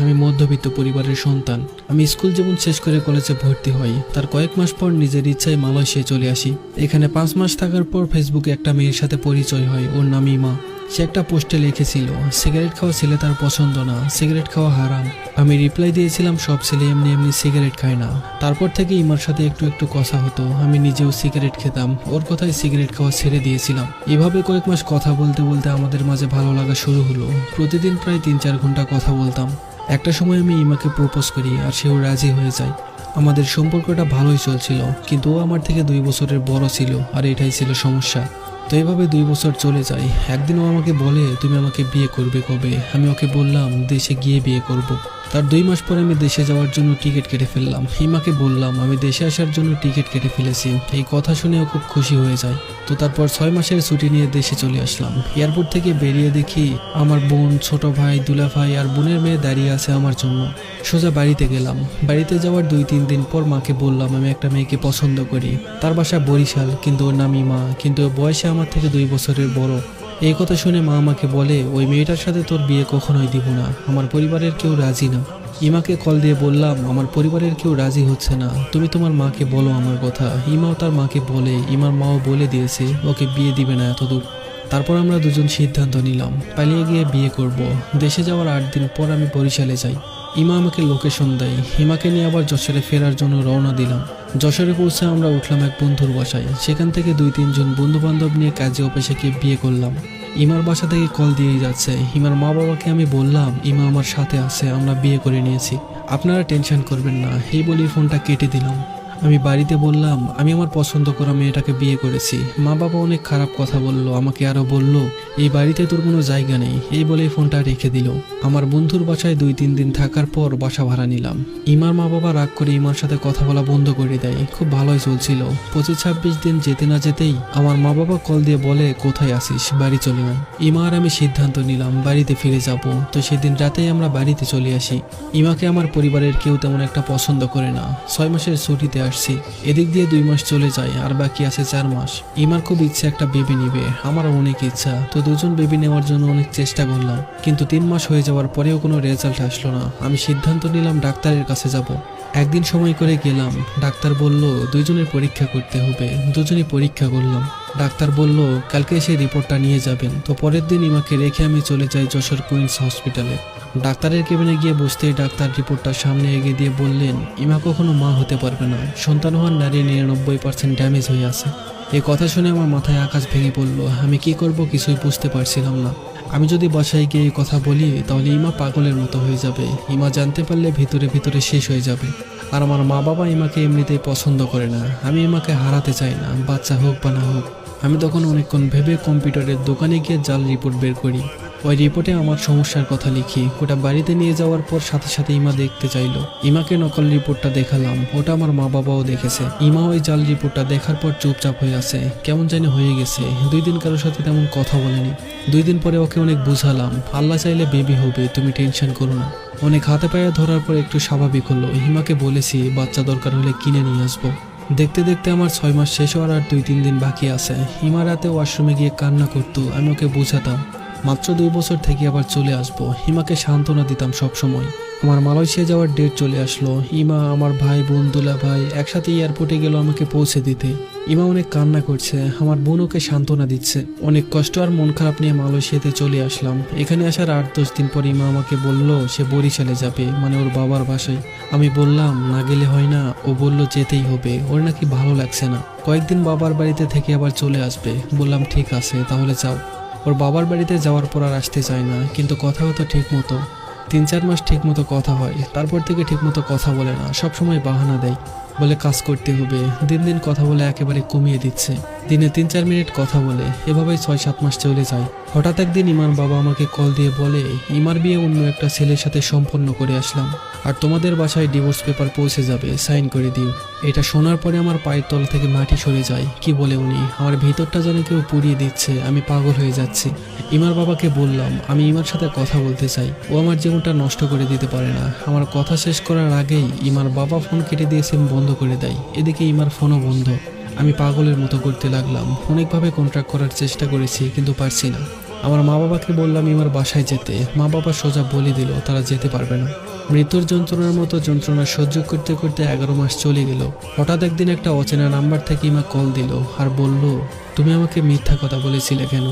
আমি মধ্যবিত্ত পরিবারের সন্তান। আমি স্কুল জীবন শেষ করে কলেজে ভর্তি হই। তার কয়েক মাস পর নিজের ইচ্ছায় মালয়েশিয়ায় চলে আসি। এখানে 5 মাস থাকার পর ফেসবুকে একটা মেয়ের সাথে পরিচয় হয়। ওর নাম ইমা। সে একটা পোস্টে লিখেছিল, সিগারেট খাওয়া ছেলে তার পছন্দ না, সিগারেট খাওয়া হারাম। আমি রিপ্লাই দিয়েছিলাম, সব ছেলে এমনি এমনি সিগারেট খায় না। তারপর থেকে ইমার সাথে একটু একটু কথা হতো। আমি নিজেও সিগারেট খেতাম। ওর কথায় সিগারেট খাওয়া ছেড়ে দিয়েছিলাম। এভাবে কয়েক মাস কথা বলতে বলতে আমাদের মাঝে ভালো লাগা শুরু হলো। প্রতিদিন প্রায় 3-4 ঘন্টা কথা বলতাম। একটা সময় আমি ইমাকে প্রপোজ করি আর সেও রাজি হয়ে যায়। আমাদের সম্পর্কটা ভালোই চলছিল, কিন্তু ও আমার থেকে 2 বছরের বড় ছিল, আর এটাই ছিল সমস্যা। তো এভাবে 2 বছর চলে যায়। একদিন ও আমাকে বলে, তুমি আমাকে বিয়ে করবে কবে? আমি ওকে বললাম, দেশে গিয়ে বিয়ে করব। তার 2 মাস পরে আমি দেশে যাওয়ার জন্য টিকিট কেটে ফেললাম। হিমাকে বললাম আমি দেশে আসার জন্য টিকিট কেটে ফেলেছি। এই কথা শুনে ও খুব খুশি হয়ে যায়। তো তারপর 6 মাসের ছুটি নিয়ে দেশে চলে আসলাম। এয়ারপোর্ট থেকে বেরিয়ে দেখি আমার বোন, ছোট ভাই, দুলা ভাই আর বোনের মেয়ে দাঁড়িয়ে আছে আমার জন্য। সোজা বাড়িতে গেলাম। বাড়িতে যাওয়ার 2-3 দিন পর মাকে বললাম আমি একটা মেয়েকে পছন্দ করি। তার বাসা বরিশাল, কিন্তু ওর নাম ইমা, কিন্তু ও বয়সে আমার থেকে 2 বছরের বড়। এই কথা শুনে মা আমাকে বলে, ওই মেয়েটার সাথে তোর বিয়ে কখনোই দিব না, আমার পরিবারের কেউ রাজি না। ইমাকে কল দিয়ে বললাম, আমার পরিবারের কেউ রাজি হচ্ছে না, তুমি তোমার মাকে বলো আমার কথা। ইমাও তার মাকে বলে, ইমার মাও বলে দিয়েছে ওকে বিয়ে দিবে না এতদূর। তারপর আমরা দুজন সিদ্ধান্ত নিলাম পালিয়ে গিয়ে বিয়ে করব। দেশে যাওয়ার 8 দিন পর আমি বরিশালে যাই। ইমা আমাকে লোকেশন দেয়। হিমাকে নিয়ে আবার যশোরে ফেরার জন্য রওনা দিলাম। যশোরে পৌঁছে আমরা উঠলাম এক বন্ধুর বাসায়। সেখান থেকে 2-3 জন বন্ধু বান্ধব নিয়ে কাজে অফিসে গিয়ে বিয়ে করলাম। ইমার বাসা থেকে কল দিয়েই যাচ্ছে। ইমার মা বাবাকে আমি বললাম ইমা আমার সাথে আছে, আমরা বিয়ে করে নিয়েছি, আপনারা টেনশন করবেন না। এই বলি ফোনটা কেটে দিলাম। আমি বাড়িতে বললাম আমি আমার পছন্দ করা মেয়েটাকে বিয়ে করেছি। মা বাবা অনেক খারাপ কথা বললো, আমাকে আরো বলল এই বাড়িতে তোর কোনো জায়গা নেই। এই বলেই ফোনটা রেখে দিল। আমার বন্ধুর বাসায় 2-3 দিন থাকার পর বাসা ভাড়া নিলাম। ইমার মা বাবা রাগ করে ইমার সাথে কথা বলা বন্ধ করে দেয়। খুব ভালোই চলছিল। 25-26 দিন যেতে না যেতেই আমার মা বাবা কল দিয়ে বলে, কোথায় আসিস, বাড়ি চলে আয়। ইমা আর আমি সিদ্ধান্ত নিলাম বাড়িতে ফিরে যাব। তো সেদিন রাতেই আমরা বাড়িতে চলে আসি। ইমাকে আমার পরিবারের কেউ তেমন একটা পছন্দ করে না। 6 মাসের ছুটিতে আসছি। এদিক দিয়ে 2 মাস চলে যায়, আর বাকি আছে 4 মাস। ইমার খুব ইচ্ছে একটা বেবি নিবে, আমারও অনেক ইচ্ছা। তো দুজন বেবি নেওয়ার জন্য অনেক চেষ্টা করলাম, কিন্তু 3 মাস হয়ে যাওয়ার পরেও কোনো রেজাল্ট আসলো না। আমি সিদ্ধান্ত নিলাম ডাক্তারের কাছে যাব। একদিন সময় করে গেলাম। ডাক্তার বলল 2 জনের পরীক্ষা করতে হবে। 2 জনই পরীক্ষা করলাম। ডাক্তার বলল কালকে এসে রিপোর্টটা নিয়ে যাবেন। তো পরের দিন ইমাকে রেখে আমি চলে যাই যশোর কুইন্স হসপিটালে। ডাক্তারের কেবিনে গিয়ে বসতেই ডাক্তার রিপোর্টটা সামনে এগিয়ে দিয়ে বললেন, ইমা কখনো মা হতে পারবে না, সন্তান হওয়ার নারী 99% ড্যামেজ হয়ে আছে। এই কথা শুনে আমার মাথায় আকাশ ভেঙে পড়লো। আমি কি করব কিছুই বুঝতে পারছিলাম না। আমি যদি বাসায় গিয়ে এই কথা বলি তাহলে ইমা পাগলের মতো হয়ে যাবে। ইমা জানতে পারলে ভিতরে ভিতরে শেষ হয়ে যাবে। আর আমার মা বাবা ইমাকে এমনিতেই পছন্দ করে না। আমি ইমাকে হারাতে চাই না, বাচ্চা হোক বা না হোক। আমি তখন অনেকক্ষণ ভেবে কম্পিউটারের দোকানে গিয়ে জাল রিপোর্ট বের করি। ওই রিপোর্টে আমার সমস্যার কথা লিখি। ওটা বাড়িতে নিয়ে যাওয়ার পর সাথে সাথে ইমা দেখতে চাইলো। ইমাকে নকল রিপোর্টটা দেখালাম। ওটা আমার মা বাবাও দেখেছে। ইমা ওই জাল রিপোর্টটা দেখার পর চুপচাপ হয়ে আছে, কেমন জানি হয়ে গেছে। 2 দিন কারোর সাথে তেমন কথা বলেনি। 2 দিন পরে ওকে অনেক বুঝালাম, আল্লাহ চাইলে বেবি হবে, তুমি টেনশন করো না। অনেক হাতে পায়ে ধরার পর একটু স্বাভাবিক হলো। হিমাকে বলেছি বাচ্চা দরকার হলে কিনে নিয়ে আসবো। দেখতে দেখতে আমার 6 মাস শেষ হওয়ার আর 2-3 দিন বাকি আছে। হিমা রাতে ওয়াশরুমে গিয়ে কান্না করতো। আমি ওকে বোঝাতাম মাত্র 2 বছর থেকে আবার চলে আসবো। হিমাকে সান্ত্বনা দিতাম সব সময়। আমার মালয়েশিয়া যাওয়ার ডেট চলে আসলো। ইমা, আমার ভাই বোন, দুলা ভাই একসাথে এয়ারপোর্টে গেল আমাকে পৌঁছে দিতে। ইমা অনেক কান্না করছে। আমার বোন ওকে সান্ত্বনা দিচ্ছে। অনেক কষ্ট আর মন খারাপ নিয়ে মালয়েশিয়াতে চলে আসলাম। এখানে আসার 8-10 দিন পর ইমা আমাকে বলল সে বরিশালে যাবে, মানে ওর বাবার বাসায়। আমি বললাম না গেলে হয় না। ও বলল যেতেই হবে, ওর নাকি ভালো লাগছে না, কয়েকদিন বাবার বাড়িতে থেকে আবার চলে আসবে। বললাম ঠিক আছে তাহলে যাও। ওর বাবার বাড়িতে যাওয়ার পর আর আসতে চায় না, কিন্তু কথা হতো ঠিক মতো। 3-4 মাস ঠিক মতো কথা হয়, তারপর থেকে ঠিক মতো কথা বলে না, সবসময় বাহানা দেয়। বলে কাজ করতে হবে। দিন দিন কথা বলে একেবারে কমিয়ে দিচ্ছে। দিনে 3-4 মিনিট কথা বলে। এভাবেই 6-7 মাস চলে যায়। হঠাৎ একদিন ইমার বাবা আমাকে কল দিয়ে বলে, ইমার বিয়ে অন্য একটা ছেলের সাথে সম্পন্ন করে আসলাম, আর তোমাদের বাসায় ডিভোর্স পেপার পৌঁছে যাবে, সাইন করে দিও। এটা শোনার পরে আমার পায়ের তল থেকে মাটি সরে যায়। কি বলে উনি, আমার ভিতরটা যেন কেউ পুড়িয়ে দিচ্ছে। আমি পাগল হয়ে যাচ্ছি। ইমার বাবাকে বললাম আমি ইমার সাথে কথা বলতে চাই, ও আমার জীবনটা নষ্ট করে দিতে পারে না। আমার কথা শেষ করার আগেই ইমার বাবা ফোন কেটে দিয়ে সিম বন্ধ করে দেয়। এদিকে ইমার ফোনও বন্ধ। আমি পাগলের মতো করতে লাগলাম। অনেকভাবে কন্ট্রাক্ট করার চেষ্টা করেছি, কিন্তু পারছি না। আমার মা বাবাকে বললাম ইমার বাসায় যেতে। মা বাবা সোজা বলে দিল তারা যেতে পারবে না। মৃত্যুর যন্ত্রণার মতো যন্ত্রণা সহ্য করতে করতে 11 মাস চলে গেল। হঠাৎ একদিন একটা অচেনা নাম্বার থেকে ইমা কল দিল আর বলল, তুমি আমাকে মিথ্যা কথা বলেছিলে কেন?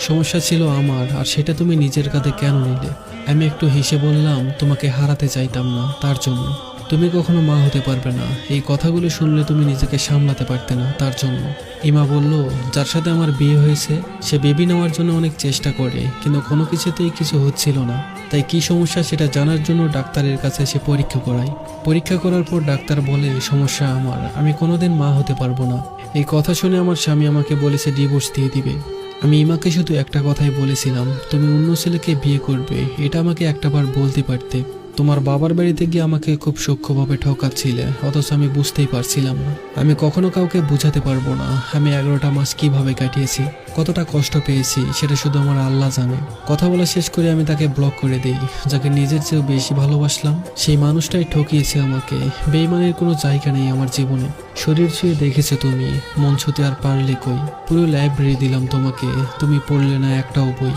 সমস্যা ছিল আমার, আর সেটা তুমি নিজের কাঁধে কেন নিলে? আমি একটু হেসে বললাম, তোমাকে হারাতে চাইতাম না, তার জন্য। তুমি কখনো মা হতে পারবে না, এই কথাগুলো শুনলে তুমি নিজেকে সামলাতে পারতে না, তার জন্য। ইমা বলল, যার সাথে আমার বিয়ে হয়েছে সে বেবি নেওয়ার জন্য অনেক চেষ্টা করে, কিন্তু কোনো কিছুতেই কিছু হচ্ছিল না। তাই কি সমস্যা সেটা জানার জন্য ডাক্তারের কাছে সে পরীক্ষা করায়। পরীক্ষা করার পর ডাক্তার বলে, সমস্যা আমার, আমি কোনোদিন মা হতে পারবো না। এই কথা শুনে আমার স্বামী আমাকে বলেছে ডিভোর্স দিয়ে দিবে। আমি ইমাকে শুধু একটা কথাই বলেছিলাম, তুমি অন্য ছেলেকে বিয়ে করবে, এটা আমাকে একটাবার বলতে পারতে। তোমার বাবার বাড়িতে গিয়ে আমাকে খুব সূক্ষ্মভাবে ঠকাচ্ছিলে, অথচ আমি বুঝতেই পারছিলাম না। আমি কখনো কাউকে বুঝাতে পারবো না আমি 11টা মাস কিভাবে কাটিয়েছি, কতটা কষ্ট পেয়েছি, সেটা শুধু আমার আল্লাহ জানে। কথা বলা শেষ করে আমি তাকে ব্লক করে দিই। যাকে নিজের চেয়েও বেশি ভালোবাসলাম সেই মানুষটাই ঠকিয়েছে আমাকে। বেইমানের কোনো জায়গা নেই আমার জীবনে। শরীর ছুঁয়ে দেখেছো তুমি, মন ছুঁতে আর পারলে কই? পুরো লাইব্রেরি দিলাম তোমাকে, তুমি পড়লে না একটাও বই।